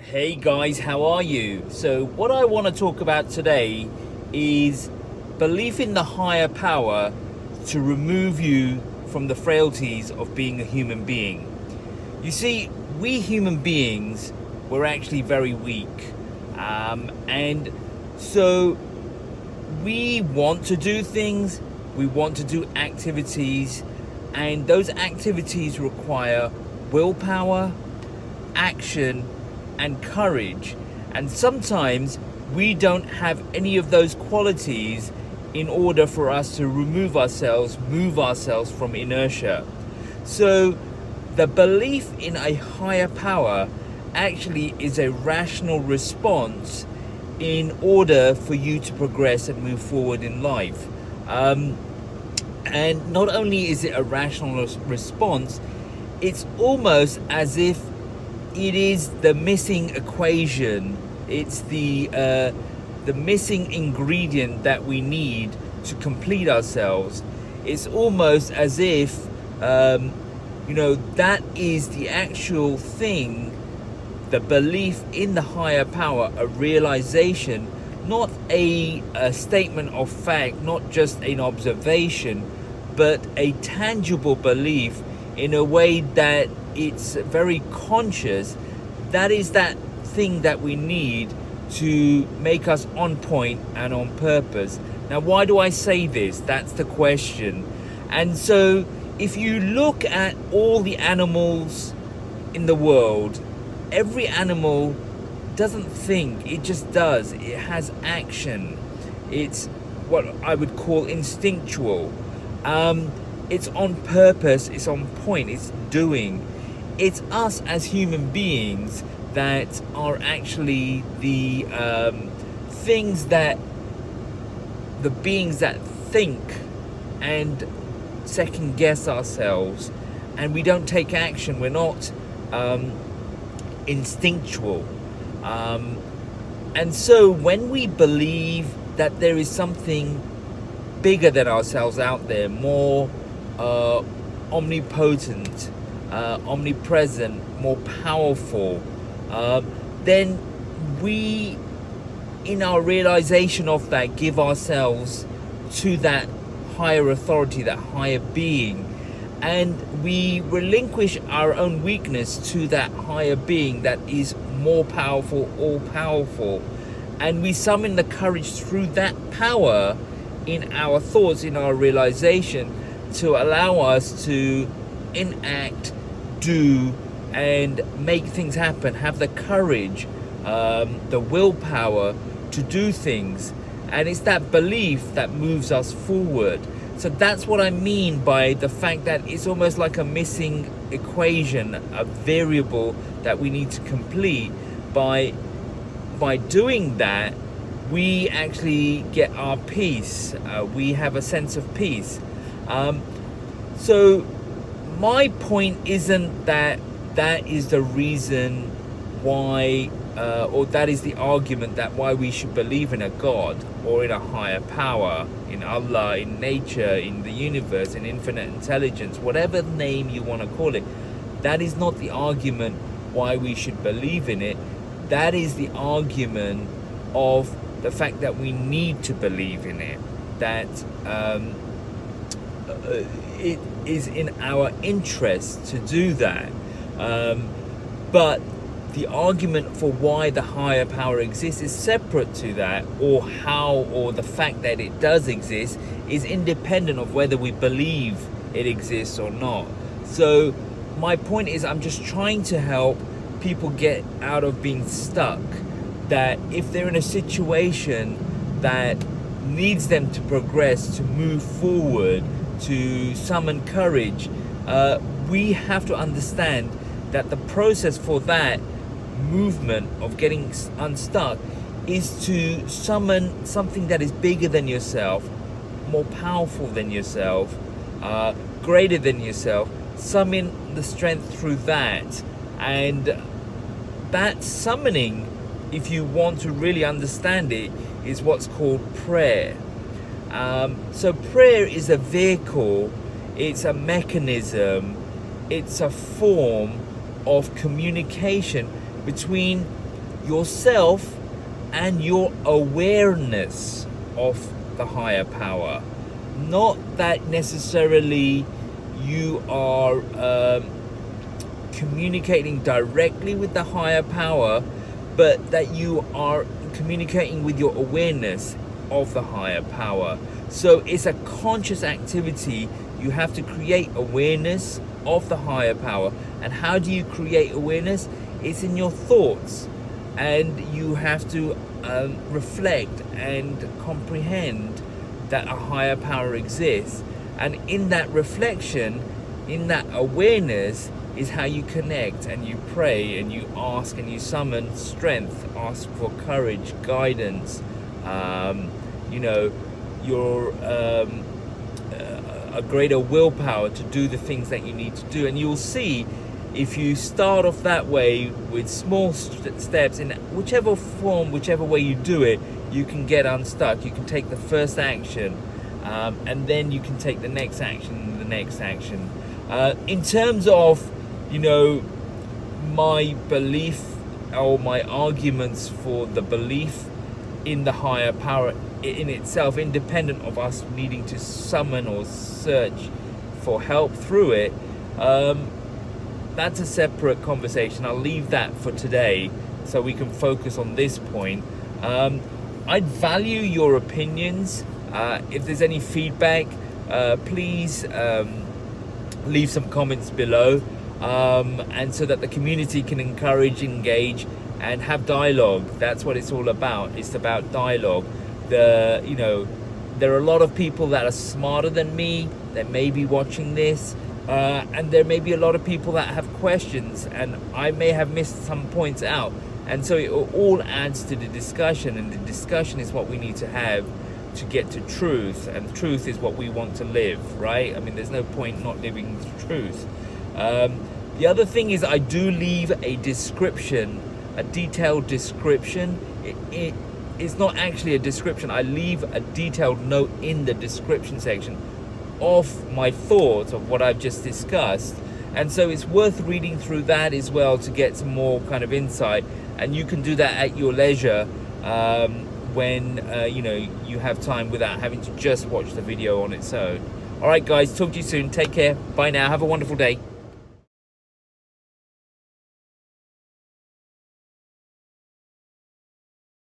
Hey guys, how are you? So what I want to talk about today is belief in the higher power to remove you from the frailties of being a human being. You see, we human beings, we're actually very weak. And so we want to do things, we want to do activities, and those activities require willpower, action, and courage. And sometimes we don't have any of those qualities in order for us to move ourselves from inertia. So the belief in a higher power actually is a rational response in order for you to progress and move forward in life. And not only is it a rational response, it's almost as if it is the missing equation. It's the missing ingredient that we need to complete ourselves. It's almost as if that is the actual thing, the belief in the higher power, a realization, not a statement of fact, not just an observation, but a tangible belief in a way that it's very conscious. That is that thing that we need to make us on point and on purpose. Now, why do I say this? That's the question. And so if you look at all the animals in the world, every animal doesn't think, it just does. It has action. It's what I would call instinctual. It's on purpose, it's on point, it's doing. It's us as human beings that are actually the beings that think and second guess ourselves, and we don't take action. We're not instinctual. And so when we believe that there is something bigger than ourselves out there, more omnipotent, omnipresent, more powerful, then we, in our realization of that, give ourselves to that higher authority, that higher being, and we relinquish our own weakness to that higher being that is more powerful, all powerful, and we summon the courage through that power in our thoughts, in our realization, to allow us to enact, do, and make things happen, have the courage, the willpower to do things. And it's that belief that moves us forward. So that's what I mean by the fact that it's almost like a missing equation, a variable that we need to complete. By doing that, we actually get our peace. We have a sense of peace. So my point isn't that is the reason why, or that is the argument that why we should believe in a God or in a higher power, in Allah, in nature, in the universe, in infinite intelligence, whatever name you want to call it. That is not the argument why we should believe in it. That is the argument of the fact that we need to believe in it, that it is in our interest to do that. But the argument for why the higher power exists is separate to that, or the fact that it does exist is independent of whether we believe it exists or not. So my point is, I'm just trying to help people get out of being stuck, that if they're in a situation that needs them to progress, to move forward, to summon courage, we have to understand that the process for that movement of getting unstuck is to summon something that is bigger than yourself, more powerful than yourself, greater than yourself. Summon the strength through that. And that summoning, if you want to really understand it, is what's called prayer. So prayer is a vehicle, it's a mechanism, it's a form of communication between yourself and your awareness of the higher power. Not that necessarily you are communicating directly with the higher power, but that you are communicating with your awareness of the higher power. So it's a conscious activity. You have to create awareness of the higher power. And how do you create awareness? It's in your thoughts, and you have to reflect and comprehend that a higher power exists. And in that reflection, in that awareness, is how you connect and you pray and you ask and you summon strength, ask for courage, guidance, your a greater willpower to do the things that you need to do. And you'll see, if you start off that way with small steps, in whichever form, whichever way you do it, you can get unstuck. You can take the first action, and then you can take the next action and the next action. In terms of, my belief or my arguments for the belief in the higher power in itself, independent of us needing to summon or search for help through it, that's a separate conversation. I'll leave that for today so we can focus on this point. I'd value your opinions. If there's any feedback, please leave some comments below, and so that the community can encourage, engage, and have dialogue. That's what it's all about. It's about dialogue. There are a lot of people that are smarter than me that may be watching this, and there may be a lot of people that have questions, and I may have missed some points out. And so it all adds to the discussion, and the discussion is what we need to have to get to truth, and truth is what we want to live, right? I mean, there's no point not living the truth. The other thing is, I do leave a description, a detailed description. It is not actually a description. I leave a detailed note in the description section of my thoughts of what I've just discussed. And so it's worth reading through that as well to get some more kind of insight. And you can do that at your leisure, when you have time, without having to just watch the video on its own. All right, guys, talk to you soon. Take care. Bye now. Have a wonderful day.